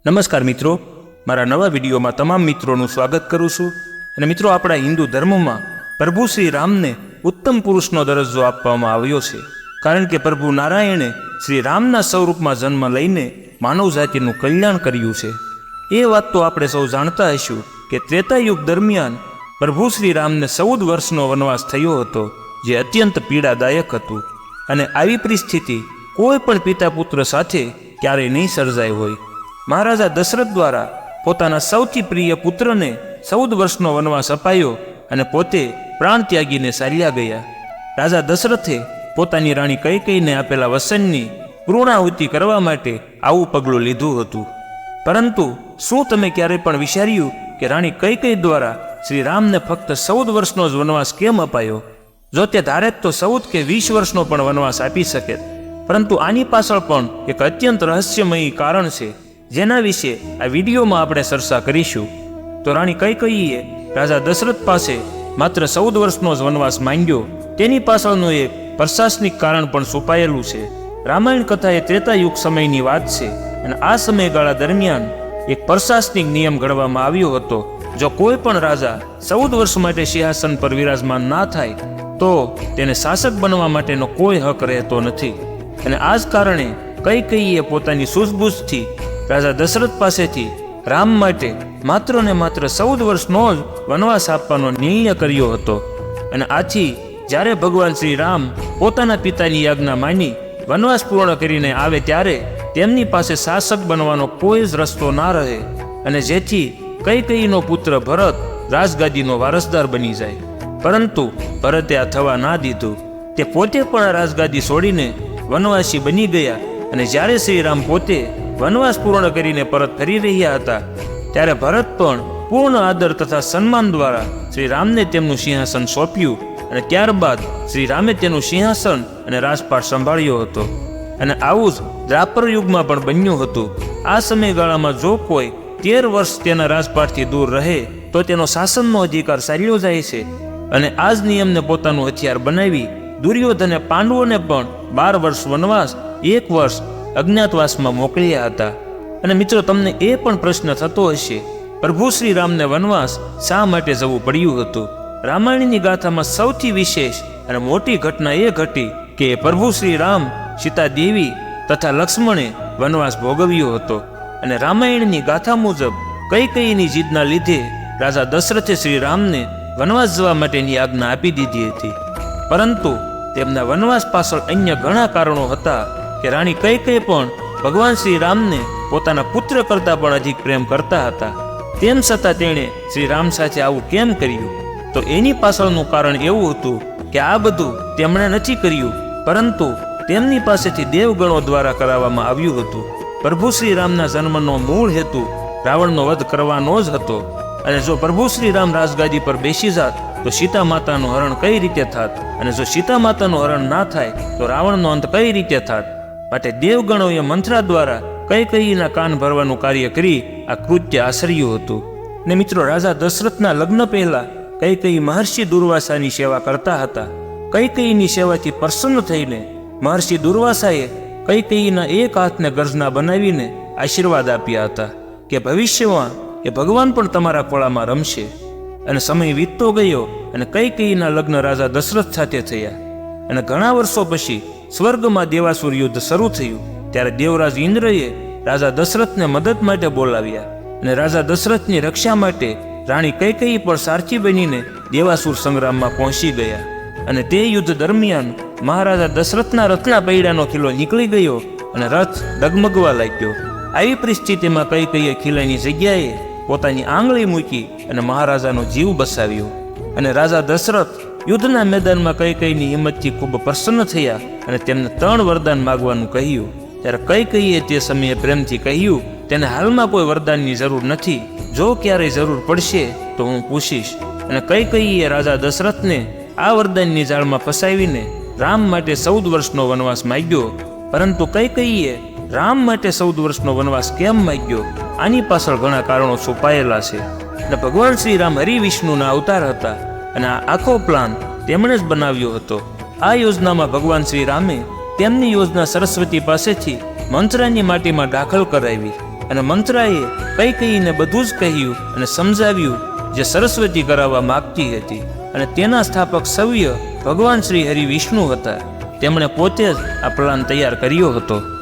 નમસ્કાર મિત્રો, મારા નવા વિડીયોમાં તમામ મિત્રોનું સ્વાગત કરું છું. અને મિત્રો, આપણા હિન્દુ ધર્મમાં પ્રભુ શ્રી રામને ઉત્તમ પુરુષનો દરજ્જો આપવામાં આવ્યો છે, કારણ કે પ્રભુ નારાયણે શ્રી રામના સ્વરૂપમાં જન્મ લઈને માનવ જાતિનું કલ્યાણ કર્યું છે. એ વાત તો આપણે સૌ જાણતા હશું કે ત્રેતાયુગ દરમિયાન પ્રભુ શ્રી રામને 14 વર્ષનો વનવાસ થયો હતો, જે અત્યંત પીડાદાયક હતું. અને આવી પરિસ્થિતિ કોઈ પણ પિતા પુત્ર સાથે ક્યારેય નહીં સર્જાઈ હોય. મહારાજા દશરથ દ્વારા પોતાના સૌથી પ્રિય પુત્રને 14 વર્ષનો વનવાસ અપાયો અને પોતે પ્રાણ ત્યાગીને ચાલ્યા ગયા. રાજા દશરથે પોતાની રાણી કૈકેયીને આપેલા વચનની પૂર્ણાહુતિ કરવા માટે આવું પગલું લીધું હતું. પરંતુ શું તમે ક્યારેય પણ વિચાર્યું કે રાણી કૈકેયી દ્વારા શ્રી રામને ફક્ત 14 વર્ષનો જ વનવાસ કેમ અપાયો? જો તે ધારે તો 14 કે 20 વર્ષનો પણ વનવાસ આપી શકે. પરંતુ આની પાછળ પણ એક અત્યંત રહસ્યમય કારણ છે, જેના વિશે આ વિડીયોમાં આપણે ચર્ચા કરીશું. તો રાણી કૈકેયીએ રાજા દશરથ પાસે માત્ર 14 વર્ષનો જ વનવાસ માંગ્યો. તેની પાછળનું એક પ્રશાસનિક કારણ પણ છુપાયેલું છે. રામાયણ કથા એ ત્રેતાયુગ સમયની વાત છે, અને આ સમયગાળા દરમિયાન એક પ્રશાસનિક નિયમ ઘડવામાં આવ્યો હતો. જો કોઈ પણ રાજા 14 વર્ષ માટે સિંહાસન પર વિરાજમાન ના થાય તો તેને શાસક બનવા માટેનો કોઈ હક રહેતો નથી. અને આ જ કારણે કૈકેયીએ પોતાની સૂઝબૂઝથી રાજા દશરથ પાસેથી રામ માટે માત્ર ને માત્ર 14 વર્ષનો જ વનવાસ આપવાનો નિર્ણય કર્યો હતો. અને આથી જ્યારે ભગવાન શ્રી રામ પોતાના પિતાની આજ્ઞા માની વનવાસ પૂર્ણ કરીને આવે ત્યારે તેમની પાસે શાસક બનવાનો કોઈ જ રસ્તો ના રહે, અને જેથી કૈકેયીનો પુત્ર ભરત રાજગાદીનો વારસદાર બની જાય. પરંતુ ભરતે આ થવા ના દીધું. તે પોતે પણ રાજગાદી છોડીને વનવાસી બની ગયા. અને જ્યારે શ્રી રામ પોતે વનવાસ પૂર્ણ કરીને પરત ફરી રહ્યા હતા, ત્યારે ભરત પણ પૂર્ણ આદર તથા સન્માન દ્વારા શ્રી રામને તેમનું સિંહાસન સોંપ્યું. અને ત્યારબાદ શ્રી રામે તેનું સિંહાસન અને રાજપાટ સંભાળ્યો હતો. અને આવું જ દ્વાપર યુગમાં પણ બન્યું હતું. આ સમયગાળામાં જો કોઈ 13 વર્ષ તેના રાજપાટથી દૂર રહે તો તેનો શાસનનો અધિકાર ચાલ્યો જાય છે. અને આ જ નિયમને પોતાનું હથિયાર બનાવી દુર્યોધને પાંડવોને પણ 12 વર્ષ વનવાસ, 1 વર્ષ અજ્ઞાતવાસમાં મોકલ્યા હતા. અને મિત્રો, તમને એ પણ પ્રશ્ન થતો હશે, પ્રભુ શ્રી રામને વનવાસ શા માટે જવું પડ્યું હતું? રામાયણની ગાથામાં સૌથી વિશેષ અને મોટી ઘટના એ ઘટી કે પ્રભુ શ્રી રામ, સીતા દેવી તથા લક્ષ્મણે વનવાસ ભોગવ્યો હતો. અને રામાયણની ગાથા મુજબ કૈકેયીની જીદના લીધે રાજા દશરથે શ્રી રામને વનવાસ જવા માટેની આજ્ઞા આપી દીધી હતી. પરંતુ તેમના વનવાસ પાછળ અન્ય ઘણા કારણો હતા કે રાણી કૈકેયી પણ ભગવાન શ્રી રામને પોતાના પુત્ર કરતાં પણ અધિક પ્રેમ કરતા હતા. તેમ છતાં તેણે શ્રી રામ સાથે આવું કેમ કર્યું? તો એની પાછળનું કારણ એવું હતું કે આ બધું તેમણે નથી કર્યું, પરંતુ તેમની પાસેથી દેવગણો દ્વારા કરાવવામાં આવ્યું હતું. પ્રભુ શ્રી રામના જન્મનો મૂળ હેતુ રાવણનો વધ કરવાનો જ હતો. અને જો પ્રભુ શ્રી રામ રાજગાદી પર બેસી જાત તો સીતા માતાનું હરણ કઈ રીતે થાત? અને જો સીતા માતાનું હરણ ના થાય તો રાવણનો અંત કઈ રીતે થાત? માટે દેવગણોએ મંત્રા દ્વારા કૈકેયીના કાન ભરવાનું કાર્ય કરી આ કૃત્ય આચર્યું હતું. ને મિત્રો, રાજા દશરથના લગ્ન પહેલા કૈકેયી મહર્ષિ દુર્વાસાની સેવા કરતા હતા. કૈકેયીની સેવાથી પ્રસન્ન થઈને મહર્ષિ દુર્વાસાએ કૈકેયીના એક હાથને ગર્જના બનાવીને આશીર્વાદ આપ્યા હતા કે ભવિષ્યમાં એ ભગવાન પણ તમારા ખોળામાં રમશે. અને સમય વીતતો ગયો અને કૈકેયીના લગ્ન રાજા દશરથ સાથે થયા. અને ઘણા વર્ષો પછી સ્વર્ગમાં દેવાસુર યુદ્ધ શરૂ થયું. ત્યારે દેવરાજ ઇન્દ્રએ રાજા દશરથને મદદ માટે બોલાવ્યા. અને રાજા દશરથની રક્ષા માટે રાણી કૈકેયી પણ સારથી બનીને દેવાસુર સંગ્રામમાં પહોંચી ગયા. અને તે યુદ્ધ દરમિયાન મહારાજા દશરથના રથના પૈડાનો ખીલો નીકળી ગયો અને રથ ડગમગવા લાગ્યો. આવી પરિસ્થિતિમાં કૈકેયીએ ખીલાની જગ્યાએ પોતાની આંગળી મૂકી અને મહારાજાનો જીવ બચાવ્યો. અને રાજા દશરથ યુદ્ધના મેદાનમાં કૈકેયીની હિંમતથી ખૂબ પ્રસન્ન થયા અને તેમને 3 વરદાન માગવાનું કહ્યું. ત્યારે કૈકેયીએ તે સમયે પ્રેમથી કહ્યું, તેને હાલમાં કોઈ વરદાનની જરૂર નથી. જો ક્યારેય જરૂર પડશે તો હું પૂછીશ. અને કૈકેયીએ રાજા દશરથને આ વરદાનની જાળમાં ફસાવીને રામ માટે 14 વર્ષનો વનવાસ માંગ્યો. પરંતુ કૈકેયીએ રામ માટે 14 વર્ષનો વનવાસ કેમ માંગ્યો? આની પાછળ ઘણા કારણો છુપાયેલા છે. અને ભગવાન શ્રી રામ હરિવિષ્ણુના અવતાર હતા, અને આ આખો પ્લાન તેમણે જ બનાવ્યો હતો. આ યોજનામાં ભગવાન શ્રી રામે તેમની યોજના સરસ્વતી પાસેથી મંત્રાની માટીમાં દાખલ કરાવી અને મંત્રાએ કૈકેયીને બધું જ કહ્યું અને સમજાવ્યું જે સરસ્વતી કરાવવા માગતી હતી. અને તેના સ્થાપક સવ્ય ભગવાન શ્રી હરિ વિષ્ણુ હતા. તેમણે પોતે જ આ પ્લાન તૈયાર કર્યો હતો.